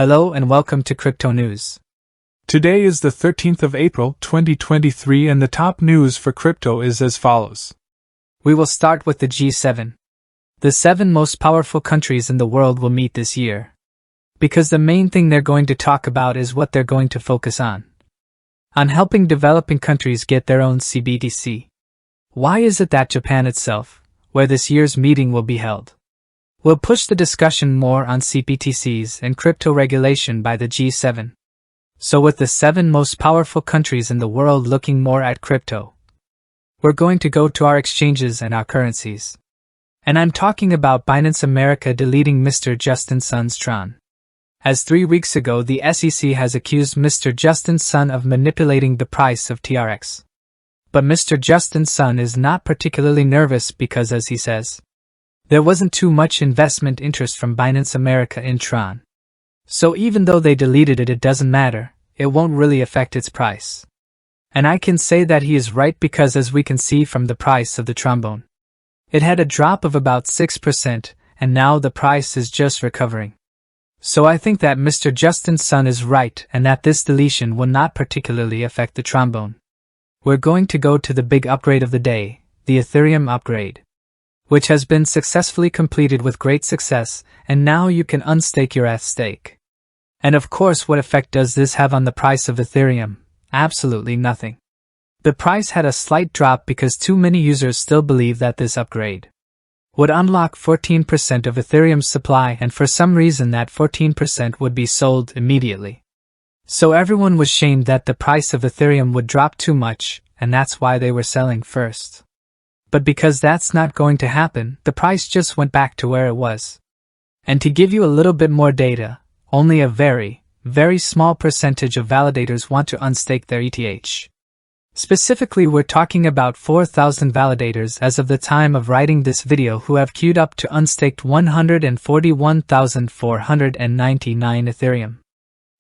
Hello and welcome to Cryptonews. Today is the 13th of April, 2023, and the top news for crypto is as follows. We will start with the G7. The 7 most powerful countries in the world will meet this year. Because the main thing they're going to talk about is what they're going to focus on. On helping developing countries get their own CBDC. Why is it that Japan itself, where this year's meeting will be held, will push the discussion more on CBDCs and crypto regulation by the G7? So with the 7 most powerful countries in the world looking more at crypto, we're going to go to our exchanges and our currencies. And I'm talking about Binance America deleting Mr. Justin Sun's Tron. As 3 weeks ago the SEC has accused Mr. Justin Sun of manipulating the price of TRX. But Mr. Justin Sun is not particularly nervous because, as he says, there wasn't too much investment interest from Binance America in Tron. So even though they deleted it, it doesn't matter, it won't really affect its price. And I can say that he is right because as we can see from the price of the trombone, it had a drop of about 6% and now the price is just recovering. So I think that Mr. Justin Sun is right and that this deletion will not particularly affect the trombone. We're going to go to the big upgrade of the day, the Ethereum upgrade, which has been successfully completed with great success, and now you can unstake your ETH stake. And of course, what effect does this have on the price of Ethereum? Absolutely nothing. The price had a slight drop because too many users still believe that this upgrade would unlock 14% of Ethereum's supply, and for some reason that 14% would be sold immediately. So everyone was shamed that the price of Ethereum would drop too much, and that's why they were selling first. But because that's not going to happen, the price just went back to where it was. And to give you a little bit more data, only a very, very small percentage of validators want to unstake their ETH. Specifically, we're talking about 4,000 validators as of the time of writing this video who have queued up to unstaked 141,499 Ethereum.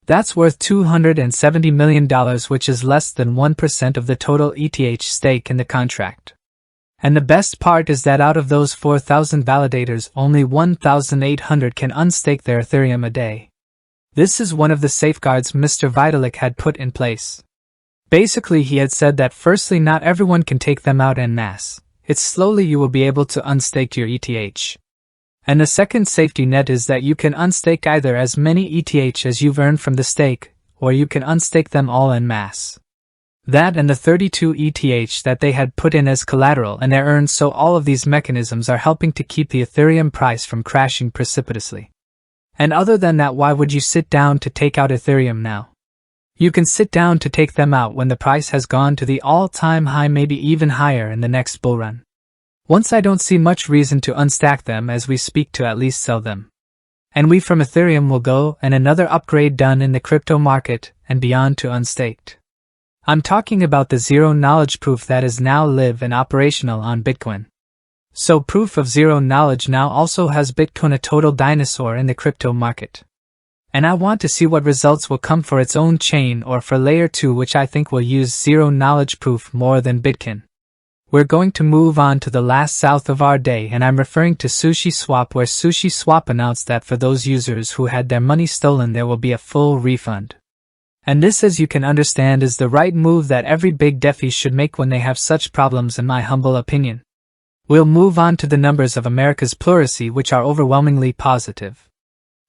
That's worth $270 million, which is less than 1% of the total ETH stake in the contract. And the best part is that out of those 4,000 validators, only 1,800 can unstake their Ethereum a day. This is one of the safeguards Mr. Vitalik had put in place. Basically, he had said that firstly, not everyone can take them out en masse. It's slowly you will be able to unstake your ETH. And the second safety net is that you can unstake either as many ETH as you've earned from the stake, or you can unstake them all en masse. That and the 32 ETH that they had put in as collateral and they're earned, so all of these mechanisms are helping to keep the Ethereum price from crashing precipitously. And other than that, why would you sit down to take out Ethereum now? You can sit down to take them out when the price has gone to the all-time high, maybe even higher in the next bull run. Once I don't see much reason to unstack them as we speak, to at least sell them. And we from Ethereum will go and another upgrade done in the crypto market and beyond to unstaked. I'm talking about the zero knowledge proof that is now live and operational on Bitcoin. So proof of zero knowledge now also has Bitcoin a total dinosaur in the crypto market. And I want to see what results will come for its own chain or for layer 2, which I think will use zero knowledge proof more than Bitcoin. We're going to move on to the last south of our day, and I'm referring to SushiSwap, where SushiSwap announced that for those users who had their money stolen there will be a full refund. And this, as you can understand, is the right move that every big DeFi should make when they have such problems, in my humble opinion. We'll move on to the numbers of America's pluracy, which are overwhelmingly positive.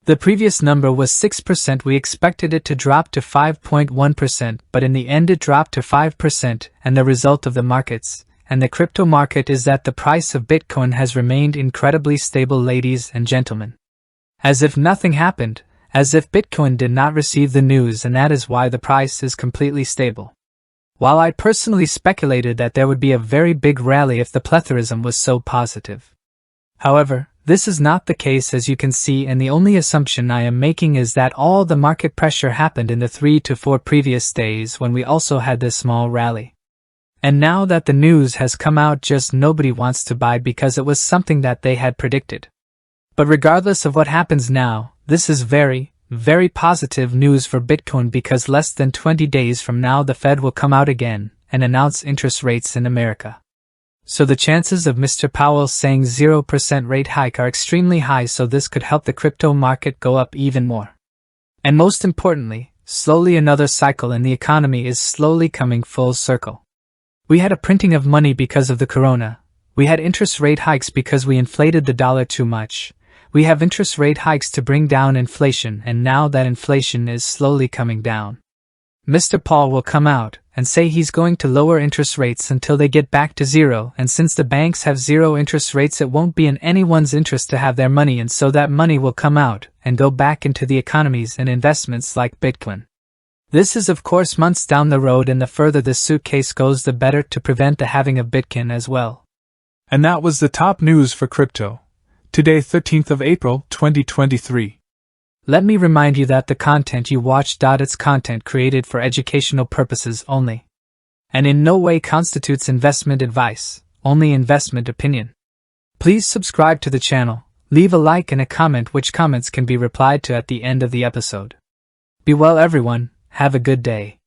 The previous number was 6%, we expected it to drop to 5.1%, but in the end it dropped to 5%, and the result of the markets, and the crypto market, is that the price of Bitcoin has remained incredibly stable, ladies and gentlemen. As if nothing happened. As if Bitcoin did not receive the news, and that is why the price is completely stable. While I personally speculated that there would be a very big rally if the plethorism was so positive. However, this is not the case, as you can see, and the only assumption I am making is that all the market pressure happened in the 3 to 4 previous days when we also had this small rally. And now that the news has come out, just nobody wants to buy because it was something that they had predicted. But regardless of what happens now, this is very, very positive news for Bitcoin, because less than 20 days from now the Fed will come out again and announce interest rates in America. So the chances of Mr. Powell saying 0% rate hike are extremely high, so this could help the crypto market go up even more. And most importantly, slowly another cycle in the economy is slowly coming full circle. We had a printing of money because of the corona. We had interest rate hikes because we inflated the dollar too much. We have interest rate hikes to bring down inflation, and now that inflation is slowly coming down, Mr. Paul will come out and say he's going to lower interest rates until they get back to zero, and since the banks have zero interest rates, it won't be in anyone's interest to have their money, and so that money will come out and go back into the economies and investments like Bitcoin. This is of course months down the road, and the further this suitcase goes, the better to prevent the having of Bitcoin as well. And that was the top news for crypto. Today, 13th of April, 2023. Let me remind you that the content you watch, it's content created for educational purposes only, and in no way constitutes investment advice, only investment opinion. Please subscribe to the channel, leave a like and a comment, which comments can be replied to at the end of the episode. Be well everyone, have a good day.